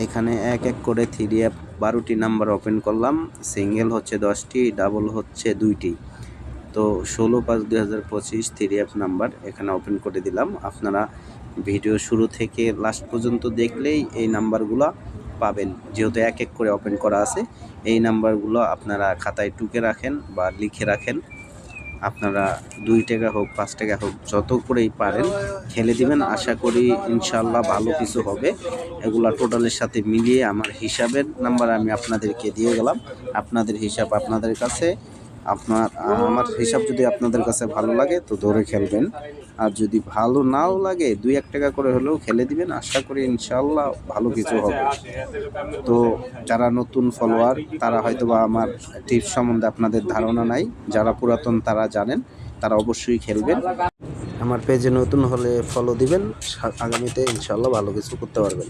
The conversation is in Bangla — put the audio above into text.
এখানে এক এক করে 3 অ্যাপ 12টি নাম্বার ওপেন করলাম। সিঙ্গেল হচ্ছে 10টি, ডাবল হচ্ছে 2টি। তো 16/5/2025 3 অ্যাপ নাম্বার এখানে ওপেন করে দিলাম। আপনারা ভিডিও শুরু থেকে লাস্ট পর্যন্ত দেখলেই এই নাম্বারগুলো পাবেন, যেহেতু এক এক করে ওপেন করা আছে। এই নাম্বারগুলো আপনারা খাতায় টুকে রাখেন বা লিখে রাখেন। আপনারা 2 টাকা হোক 5 টাকা হোক যত করেই পারেন খেলে দিবেন। আশা করি ইনশাল্লাহ ভালো কিছু হবে। এগুলা টোটালের সাথে মিলিয়ে আমার হিসাবের নাম্বার আমি আপনাদেরকে দিয়ে গেলাম। আপনাদের হিসাব আপনাদের কাছে। আমার হিসাব যদি আপনাদের কাছে ভালো লাগে তো ধরে খেলবেন, আর যদি ভালো নাও লাগে 2-1 টাকা করে হলেও খেলে দিবেন। আশা করি ইনশাল্লাহ ভালো কিছু হবে। তো যারা নতুন ফলোয়ার তারা হয়তো বা আমার টিপস সম্বন্ধে আপনাদের ধারণা নাই, যারা পুরাতন তারা জানেন, তারা অবশ্যই খেলবেন। আমার পেজে নতুন হলে ফলো দিবেন, আগামীতে ইনশাল্লাহ ভালো কিছু করতে পারবেন।